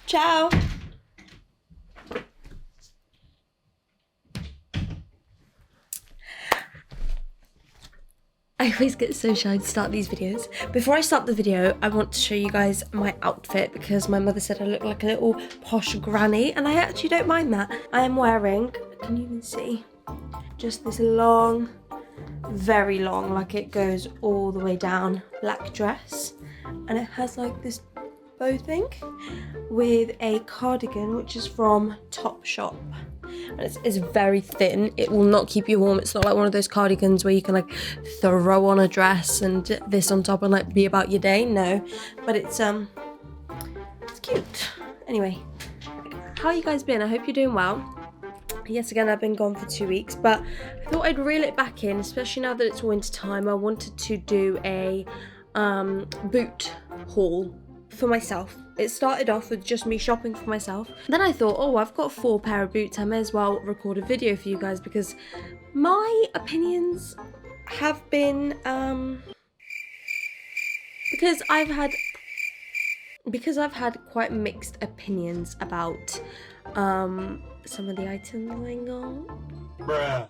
Ciao. I always get so shy to start these videos. Before I start the video, I want to show you guys my outfit because my mother said I look like a little posh granny, and I actually don't mind that. I am wearing, can you even see, just this long, very long, like it goes all the way down, black dress, and it has like this bow thing with a cardigan which is from Topshop. And it's very thin. It will not keep you warm. It's not like one of those cardigans where you can like throw on a dress and this on top and like be about your day. No, but it's cute. Anyway, how you guys been? I hope you're doing well. Yes, again, I've been gone for 2 weeks, but I thought I'd reel it back in, especially now that it's winter time. I wanted to do a boot haul for myself. It started off with just me shopping for myself. Then I thought, oh, I've got 4 pair of boots. I may as well record a video for you guys because my opinions have been because I've had quite mixed opinions about some of the items I got. Bruh.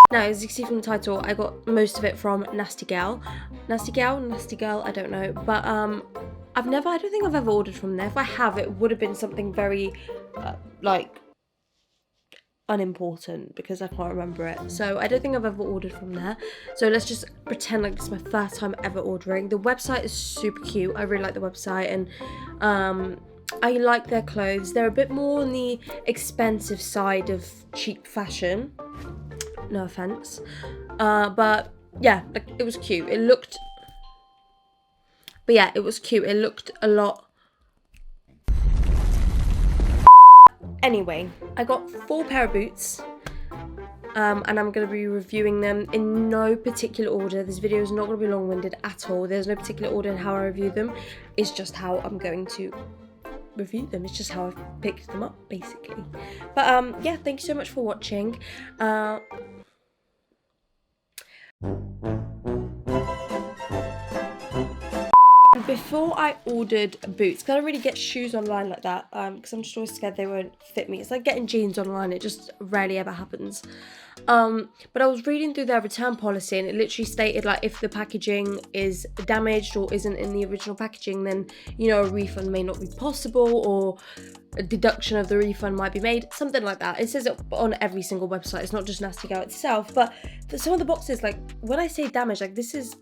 Now, as you can see from the title, I got most of it from Nasty Gyal. Nasty Gyal, I don't know. But I don't think I've ever ordered from there. If I have, it would have been something very, like, unimportant because I can't remember it. So I don't think I've ever ordered from there. So let's just pretend like this is my first time ever ordering. The website is super cute. I really like the website, and I like their clothes. They're a bit more on the expensive side of cheap fashion. No offense, but yeah, like, it was cute. It looked a lot. Anyway, I got 4 pair of boots, and I'm going to be reviewing them in no particular order. This video is not going to be long-winded at all. There's no particular order in how I review them. It's just how I'm going to review them. It's just how I've picked them up, basically. But yeah, thank you so much for watching. Before I ordered boots, because I don't really get shoes online like that, because I'm just always scared they won't fit me. It's like getting jeans online, it just rarely ever happens. But I was reading through their return policy, and it literally stated like if the packaging is damaged or isn't in the original packaging, then, you know, a refund may not be possible, or a deduction of the refund might be made, something like that. It says it on every single website. It's not just Nasty Gyal itself, but for some of the boxes, like when I say damaged, like this is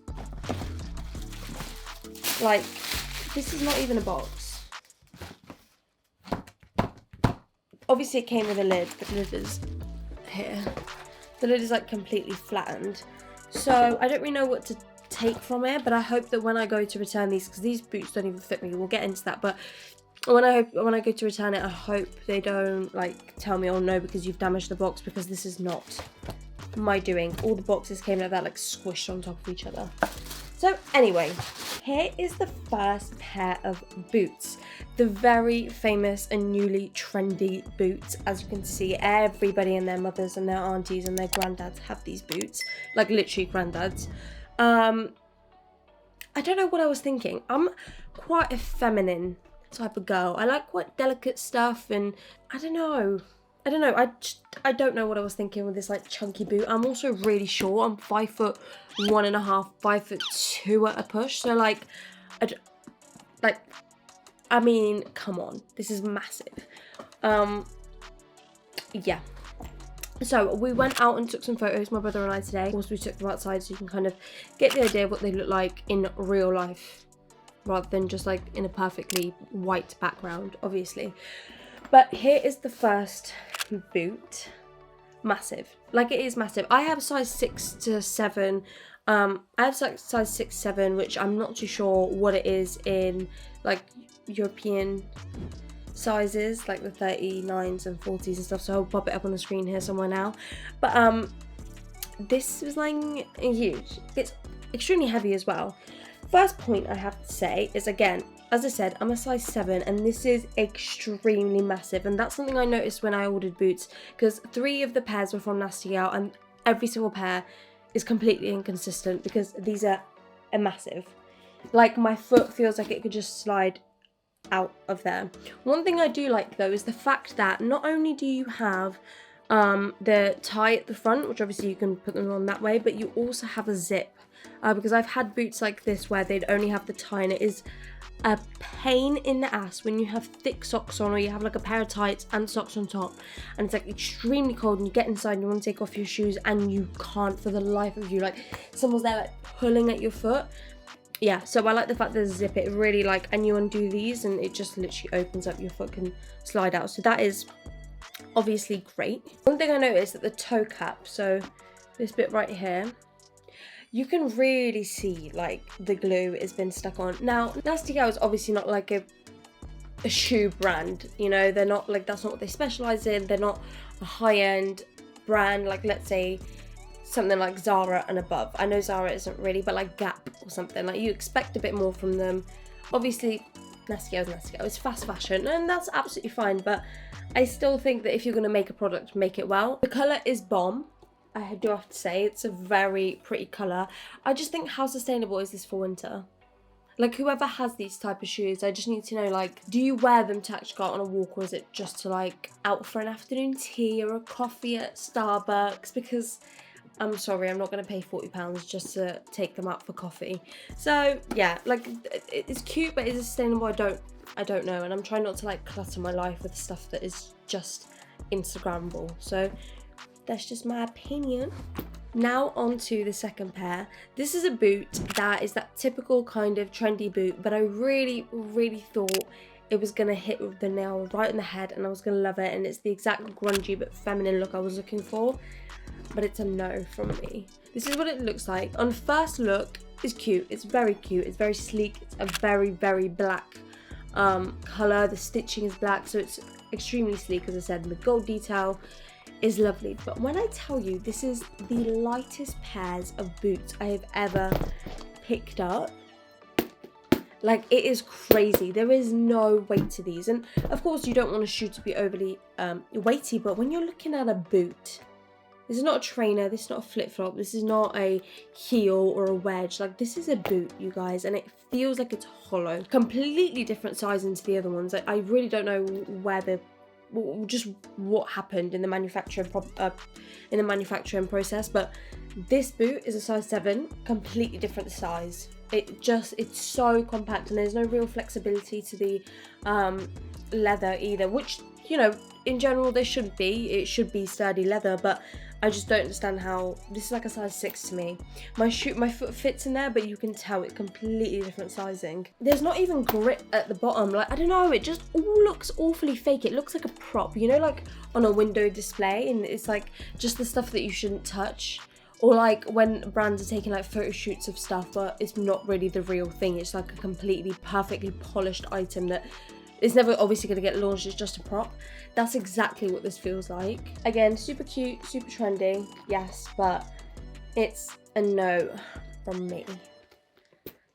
not even a box. Obviously it came with a lid, but the lid is here. The lid is like completely flattened. So I don't really know what to take from it, but I hope that when I go to return these, because these boots don't even fit me, we'll get into that, but when I go to return it, I hope they don't like tell me, oh no, because you've damaged the box, because this is not my doing. All the boxes came like that, like squished on top of each other. So anyway, here is the first pair of boots. The very famous and newly trendy boots. As you can see, everybody and their mothers and their aunties and their granddads have these boots. Like literally granddads. I don't know what I was thinking. I'm quite a feminine type of girl. I like quite delicate stuff, and I don't know. I don't know what I was thinking with this like chunky boot. I'm also really short. I'm 5'1.5", 5'2" at a push. So like, I mean, come on, this is massive. Yeah. So we went out and took some photos, my brother and I, today. Of course, we took them outside so you can kind of get the idea of what they look like in real life, rather than just like in a perfectly white background, obviously. But here is the first boot. Massive. Like, it is massive. I have size 6 to 7. I have size 6, 7, which I'm not too sure what it is in like European sizes, like the 39s and 40s and stuff, so I'll pop it up on the screen here somewhere now. But this was like huge. It's extremely heavy as well. First point I have to say is, again, as I said, I'm a size 7, and this is extremely massive, and that's something I noticed when I ordered boots, because 3 of the pairs were from Nasty Gyal, and every single pair is completely inconsistent because these are massive. Like, my foot feels like it could just slide out of there. One thing I do like though is the fact that not only do you have the tie at the front, which obviously you can put them on that way, but you also have a zip, because I've had boots like this where they'd only have the tie, and it is a pain in the ass when you have thick socks on, or you have like a pair of tights and socks on top, and it's like extremely cold, and you get inside and you want to take off your shoes and you can't for the life of you, like someone's there like pulling at your foot. Yeah, so I like the fact there's a zip. It really like, and you undo these and it just literally opens up, your foot can slide out, so that is obviously great. One thing I noticed that the toe cap, so this bit right here, you can really see like the glue has been stuck on. Now, Nasty Gyal is obviously not like a shoe brand, you know, they're not like, that's not what they specialize in. They're not a high-end brand like, let's say, something like Zara and above. I know Zara isn't really, but like Gap or something, like you expect a bit more from them. Obviously, Nasty Gyal is Nasty Gyal. It's fast fashion, and that's absolutely fine, but I still think that if you're going to make a product, make it well. The colour is bomb. I do have to say, it's a very pretty colour. I just think, how sustainable is this for winter? Like, whoever has these type of shoes, I just need to know, like, do you wear them to actually go out on a walk, or is it just to like out for an afternoon tea or a coffee at Starbucks? Because I'm sorry, I'm not going to pay £40 just to take them out for coffee. So yeah, like, it's cute, but is it sustainable? I don't know, and I'm trying not to like clutter my life with stuff that is just Instagrammable. So that's just my opinion. Now on to the second pair. This is a boot that is that typical kind of trendy boot, but I really thought it was gonna hit the nail right in the head and I was gonna love it, and it's the exact grungy but feminine look I was looking for, but it's a no from me. This is what it looks like. On first look, it's cute. It's very cute. It's very sleek. It's a very black colour. The stitching is black, so it's extremely sleek, as I said, and the gold detail is lovely. But when I tell you, this is the lightest pairs of boots I have ever picked up. Like, it is crazy. There is no weight to these, and of course you don't want a shoe to be overly weighty, but when you're looking at a boot, this is not a trainer, this is not a flip-flop, this is not a heel or a wedge. Like, this is a boot, you guys, and it feels like it's hollow. Completely different sizing to the other ones. I really don't know where just what happened in the manufacturing process, but this boot is a size 7, completely different size. It's so compact, and there's no real flexibility to the leather either, which, you know, in general there should be. It should be sturdy leather, but I just don't understand how this is like a size 6 to me. My foot fits in there, but you can tell it's completely different sizing. There's not even grip at the bottom. Like, I don't know, it just all looks awfully fake. It looks like a prop, you know, like on a window display, and it's like just the stuff that you shouldn't touch. Or like when brands are taking like photo shoots of stuff, but it's not really the real thing. It's like a completely perfectly polished item that is never obviously going to get launched. It's just a prop. That's exactly what this feels like. Again, super cute, super trendy, yes, but it's a no from me.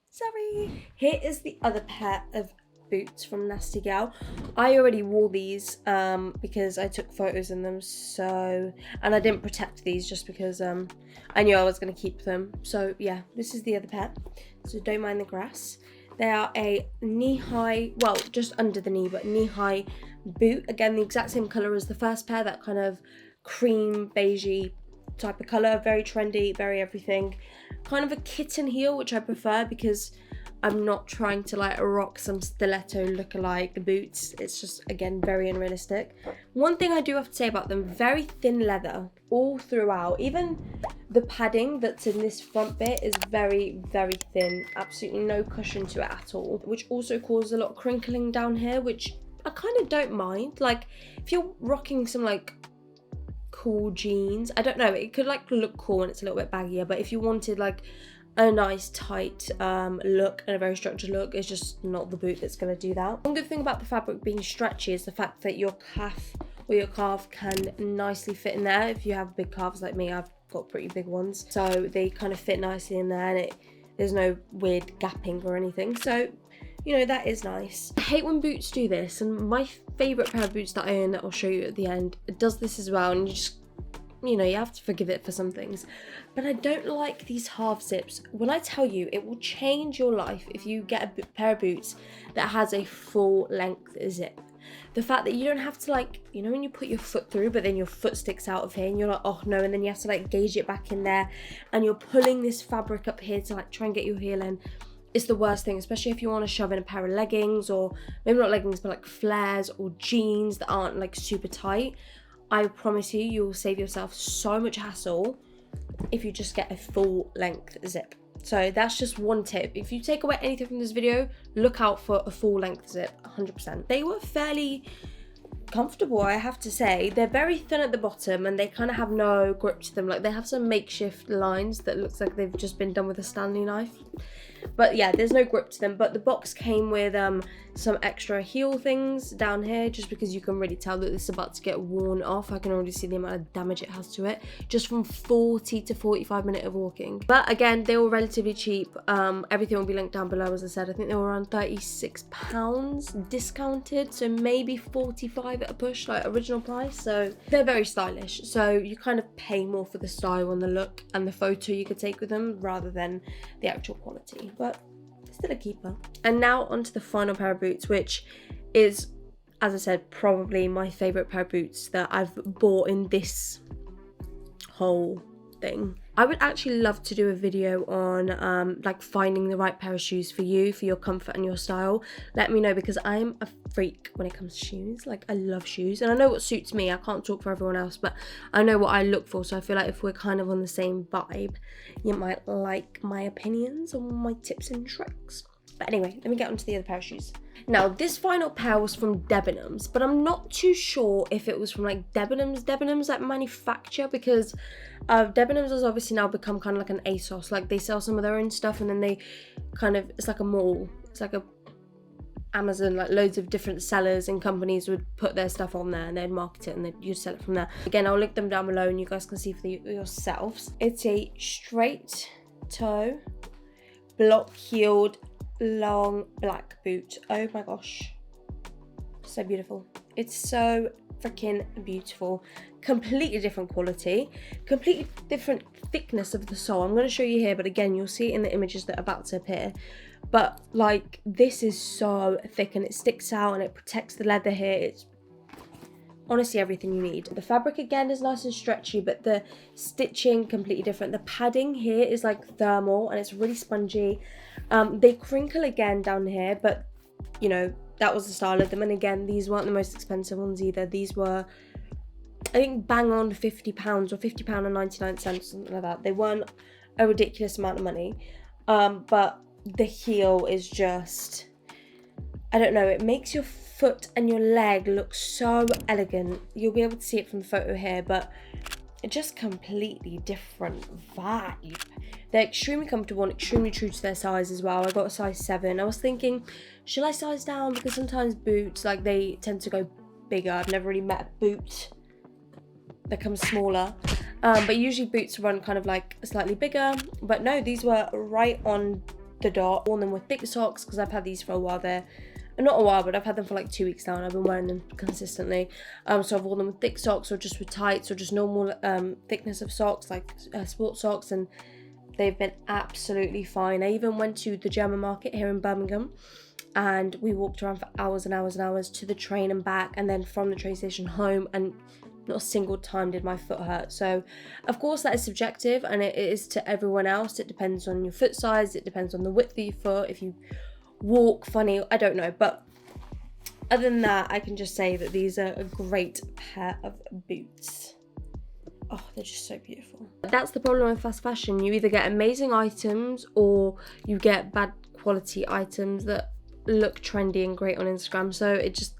Sorry. Here is the other pair of boots from Nasty Gyal. I already wore these because I took photos in them, so, and I didn't protect these just because I knew I was going to keep them. So yeah, this is the other pair, so don't mind the grass. They are a knee-high, well, just under the knee, but knee-high boot. Again, the exact same colour as the first pair, that kind of cream beigey type of colour, very trendy, very everything. Kind of a kitten heel, which I prefer because I'm not trying to like rock some stiletto look-alike boots. It's just, again, very unrealistic. One thing I do have to say about them, very thin leather all throughout. Even the padding that's in this front bit is very thin. Absolutely no cushion to it at all, which also causes a lot of crinkling down here, which I kind of don't mind. Like, if you're rocking some like cool jeans, I don't know, it could like look cool and it's a little bit baggier, but if you wanted like a nice tight look and a very structured look, it's just not the boot that's going to do that. One good thing about the fabric being stretchy is the fact that your calf or your calf can nicely fit in there. If you have big calves like me, I've got pretty big ones, so they kind of fit nicely in there, and there's no weird gapping or anything, so you know, that is nice. I hate when boots do this, and my favourite pair of boots that I own that I'll show you at the end, it does this as well, and you just you know, you have to forgive it for some things. But I don't like these half zips. When I tell you, it will change your life if you get a pair of boots that has a full length zip. The fact that you don't have to, like, you know, when you put your foot through but then your foot sticks out of here and you're like, oh no, and then you have to like gauge it back in there and you're pulling this fabric up here to like try and get your heel in. It's the worst thing, especially if you want to shove in a pair of leggings, or maybe not leggings but like flares or jeans that aren't like super tight. I promise you, you will save yourself so much hassle if you just get a full length zip. So that's just one tip. If you take away anything from this video, look out for a full length zip, 100%. They were fairly comfortable, I have to say. They're very thin at the bottom and they kind of have no grip to them. Like, they have some makeshift lines that looks like they've just been done with a Stanley knife. But yeah, there's no grip to them. But the box came with some extra heel things down here, just because you can really tell that this is about to get worn off. I can already see the amount of damage it has to it, just from 40 to 45 minutes of walking. But again, they were relatively cheap. Everything will be linked down below, as I said. I think they were around £36 discounted, so maybe 45 at a push, like original price. So they're very stylish, so you kind of pay more for the style and the look and the photo you could take with them rather than the actual quality. But still a keeper. And now onto the final pair of boots, which is, as I said, probably my favorite pair of boots that I've bought in this whole thing. I would actually love to do a video on like finding the right pair of shoes for you, for your comfort and your style. Let me know, because I'm a freak when it comes to shoes. Like, I love shoes and I know what suits me. I can't talk for everyone else, but I know what I look for. So I feel like if we're kind of on the same vibe, you might like my opinions on my tips and tricks. But anyway, let me get onto the other pair of shoes. Now, this final pair was from Debenhams, but I'm not too sure if it was from like Debenhams like manufacture, because Debenhams has obviously now become kind of like an ASOS. Like, they sell some of their own stuff and then they kind of, it's like a mall. It's like a Amazon, like loads of different sellers and companies would put their stuff on there and they'd market it and you'd sell it from there. Again, I'll link them down below and you guys can see for yourselves. It's a straight toe, block heeled, long black boot. Oh my gosh, so beautiful. It's so freaking beautiful. Completely different quality, completely different thickness of the sole. I'm going to show you here, but again, you'll see it in the images that are about to appear. But like, this is so thick and it sticks out and it protects the leather here. It's honestly everything you need. The fabric again is nice and stretchy, but the stitching completely different. The padding here is like thermal and it's really spongy. They crinkle again down here, but you know, that was the style of them. And again, these weren't the most expensive ones either. These were, I think, bang on £50 or £50 and 99 cents, something like that. They weren't a ridiculous amount of money. But the heel is just, I don't know, it makes your foot and your leg look so elegant. You'll be able to see it from the photo here, but it's just completely different vibe. They're extremely comfortable and extremely true to their size as well. I got a size 7. I was thinking, should I size down? Because sometimes boots, like, they tend to go bigger. I've never really met a boot that comes smaller. But usually boots run kind of like slightly bigger. But no, these were right on the dot. Worn them with thick socks because I've had these for a while there. Not a while, but I've had them for like 2 weeks now and I've been wearing them consistently. So I've worn them with thick socks or just with tights or just normal thickness of socks, like sports socks, and they've been absolutely fine. I even went to the German market here in Birmingham and we walked around for hours and hours and hours to the train and back, and then from the train station home, and not a single time did my foot hurt. So of course that is subjective and it is to everyone else. It depends on your foot size, it depends on the width of your foot, if you walk funny, I don't know. But other than that, I can just say that these are a great pair of boots. Oh, they're just so beautiful. That's the problem with fast fashion. You either get amazing items or you get bad quality items that look trendy and great on Instagram. So it just,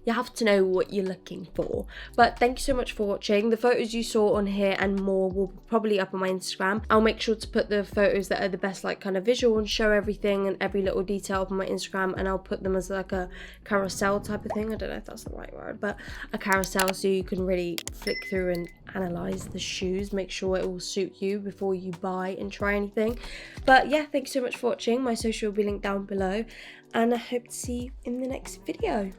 you have to know what you're looking for. But thank you so much for watching. The photos you saw on here and more will probably up on my Instagram. I'll make sure to put the photos that are the best, like kind of visual and show everything and every little detail up on my Instagram, and I'll put them as like a carousel type of thing. I don't know if that's the right word, but a carousel, so you can really flick through and analyze the shoes, make sure it will suit you before you buy and try anything. But yeah, thanks so much for watching. My social will be linked down below and I hope to see you in the next video.